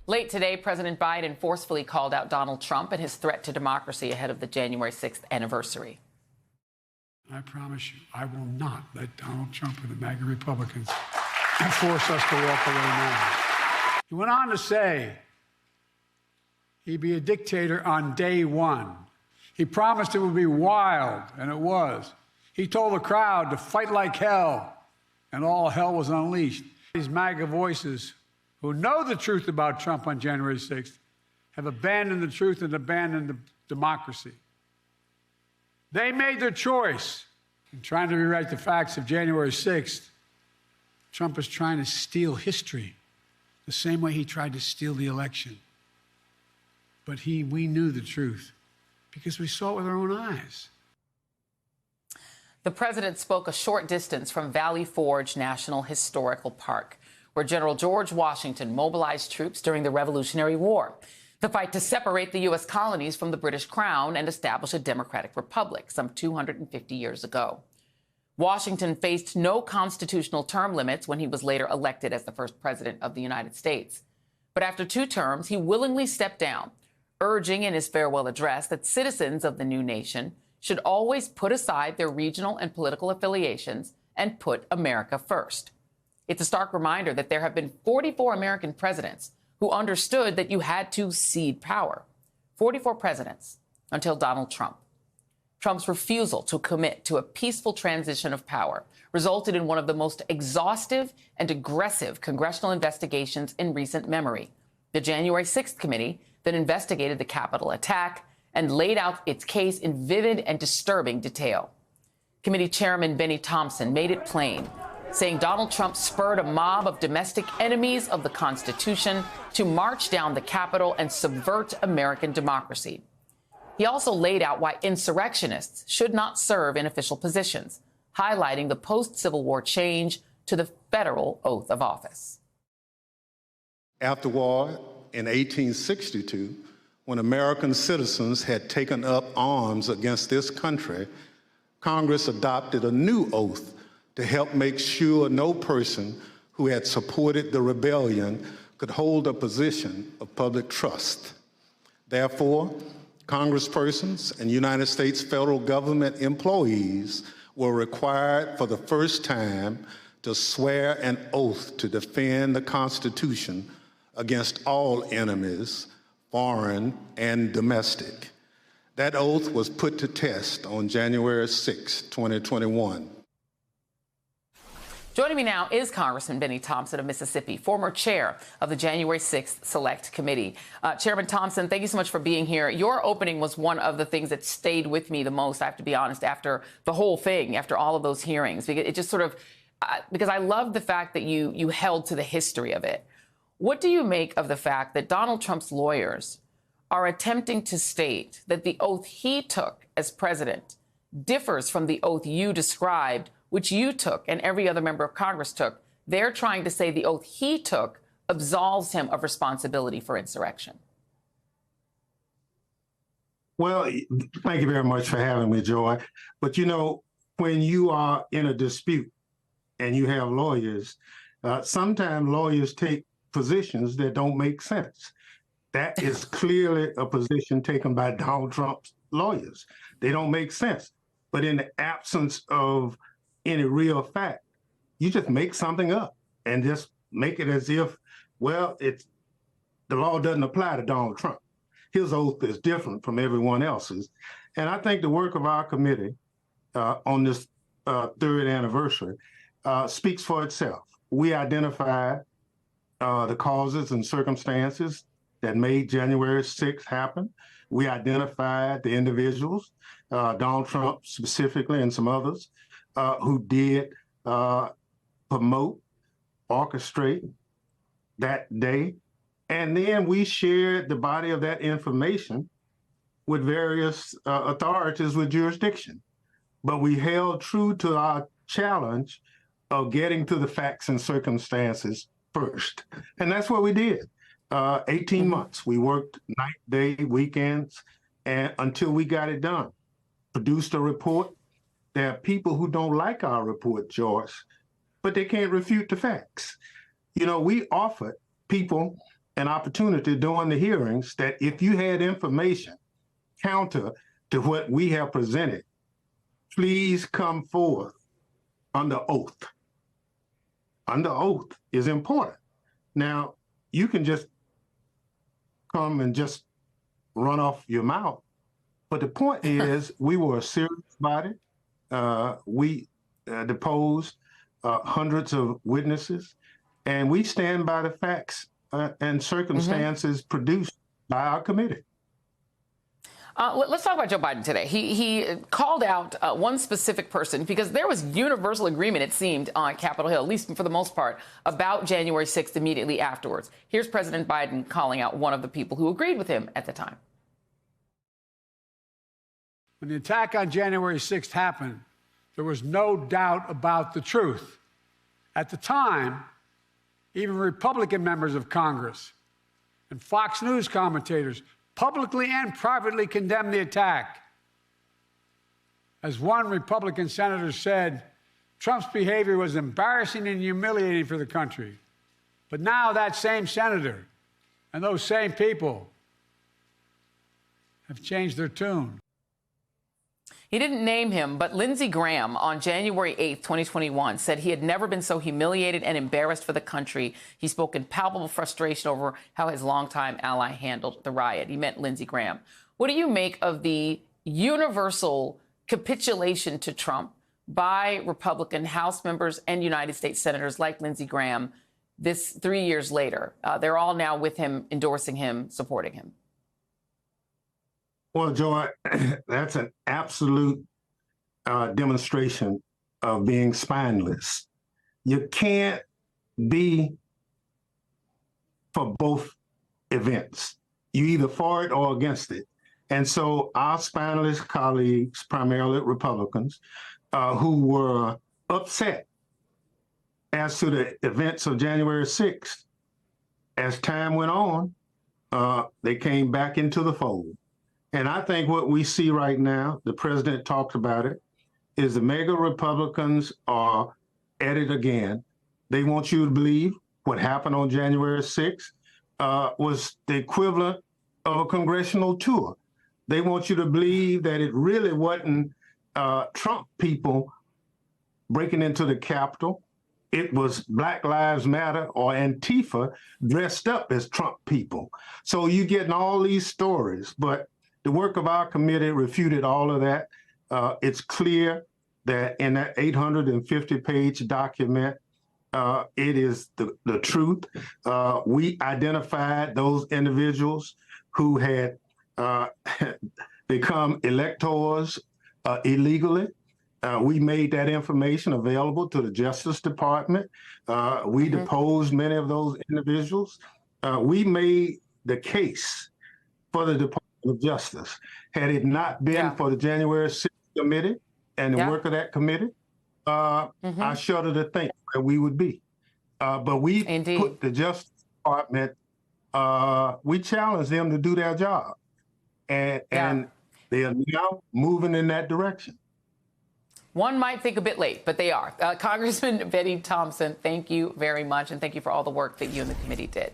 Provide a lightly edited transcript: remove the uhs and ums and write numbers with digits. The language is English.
Late today, President Biden forcefully called out Donald Trump and his threat to democracy ahead of the January 6th anniversary. I promise you, I will not let Donald Trump and the MAGA Republicans force us to walk away now. He went on to say he'd be a dictator on day one. He promised it would be wild, and it was. He told the crowd to fight like hell, and all hell was unleashed. These MAGA voices who know the truth about Trump on January 6th have abandoned the truth and abandoned the democracy. They made their choice in trying to rewrite the facts of January 6th. Trump is trying to steal history the same way he tried to steal the election. But we knew the truth because we saw it with our own eyes. The president spoke a short distance from Valley Forge National Historical Park, where General George Washington mobilized troops during the Revolutionary War, the fight to separate the U.S. colonies from the British Crown and establish a democratic republic some 250 years ago. Washington faced no constitutional term limits when he was later elected as the first president of the United States. But after 2 terms, he willingly stepped down, urging in his farewell address that citizens of the new nation should always put aside their regional and political affiliations and put America first. It's a stark reminder that there have been 44 American presidents who understood that you had to cede power. 44 presidents until Donald Trump. Trump's refusal to commit to a peaceful transition of power resulted in one of the most exhaustive and aggressive congressional investigations in recent memory, the January 6th committee that investigated the Capitol attack and laid out its case in vivid and disturbing detail. Committee Chairman Benny Thompson made it plain, saying Donald Trump spurred a mob of domestic enemies of the Constitution to march down the Capitol and subvert American democracy. He also laid out why insurrectionists should not serve in official positions, highlighting the post-Civil War change to the federal oath of office. After war in 1862, when American citizens had taken up arms against this country, Congress adopted a new oath to help make sure no person who had supported the rebellion could hold a position of public trust. Therefore, Congresspersons and United States federal government employees were required for the first time to swear an oath to defend the Constitution against all enemies, foreign and domestic. That oath was put to test on January 6, 2021. Joining me now is Congressman Benny Thompson of Mississippi, former chair of the January 6th Select Committee. Chairman Thompson, thank you so much for being here. Your opening was one of the things that stayed with me the most, I have to be honest, after the whole thing, after all of those hearings. It just sort of, because I love the fact that you held to the history of it. What do you make of the fact that Donald Trump's lawyers are attempting to state that the oath he took as president differs from the oath you described, which you took and every other member of Congress took? They're trying to say the oath he took absolves him of responsibility for insurrection. Well, thank you very much for having me, Joy. But, you know, when you are in a dispute and you have lawyers, sometimes lawyers take positions that don't make sense. That is clearly a position taken by Donald Trump's lawyers. They don't make sense. But in the absence of any real fact, you just make something up and just make it as if, well, the law doesn't apply to Donald Trump. His oath is different from everyone else's. And I think the work of our committee on this 3rd anniversary speaks for itself. We identified the causes and circumstances that made January 6th happen. We identified the individuals, Donald Trump specifically and some others, who did promote, orchestrate that day. And then we shared the body of that information with various authorities with jurisdiction. But we held true to our challenge of getting to the facts and circumstances first. And that's what we did. 18 months. We worked night, day, weekends, and until we got it done. Produced a report. There are people who don't like our report, George, but they can't refute the facts. You know, we offered people an opportunity during the hearings that if you had information counter to what we have presented, please come forth under oath. Under oath is important. Now, you can just come and just run off your mouth. But the point is, we were a serious body. We deposed hundreds of witnesses, and we stand by the facts and circumstances produced by our committee. Let's talk about Joe Biden today. He called out one specific person because there was universal agreement, it seemed, on Capitol Hill, at least for the most part, about January 6th immediately afterwards. Here's President Biden calling out one of the people who agreed with him at the time. When the attack on January 6th happened, there was no doubt about the truth. At the time, even Republican members of Congress and Fox News commentators publicly and privately condemned the attack. As one Republican senator said, Trump's behavior was embarrassing and humiliating for the country. But now that same senator and those same people have changed their tune. He didn't name him, but Lindsey Graham on January 8th, 2021, said he had never been so humiliated and embarrassed for the country. He spoke in palpable frustration over how his longtime ally handled the riot. He meant Lindsey Graham. What do you make of the universal capitulation to Trump by Republican House members and United States senators like Lindsey Graham this 3 years later? They're all now with him, endorsing him, supporting him. Well, Joy, that's an absolute demonstration of being spineless. You can't be for both events. You're either for it or against it. And so our spineless colleagues, primarily Republicans, who were upset as to the events of January 6th, as time went on, they came back into the fold. And I think what we see right now, the president talked about it, is the mega Republicans are at it again. They want you to believe what happened on January 6th was the equivalent of a congressional tour. They want you to believe that it really wasn't Trump people breaking into the Capitol. It was Black Lives Matter or Antifa dressed up as Trump people. So you're getting all these stories, but the work of our committee refuted all of that. It's clear that in that 850-page document, it is the truth. We identified those individuals who had become electors illegally. We made that information available to the Justice Department. We deposed many of those individuals. We made the case for the Department of Justice. Had it not been for the January 6th committee and the work of that committee, I shudder to think where we would be. But we put the Justice Department, we challenged them to do their job. And they are now moving in that direction. One might think a bit late, but they are. Congressman Benny Thompson, thank you very much. And thank you for all the work that you and the committee did.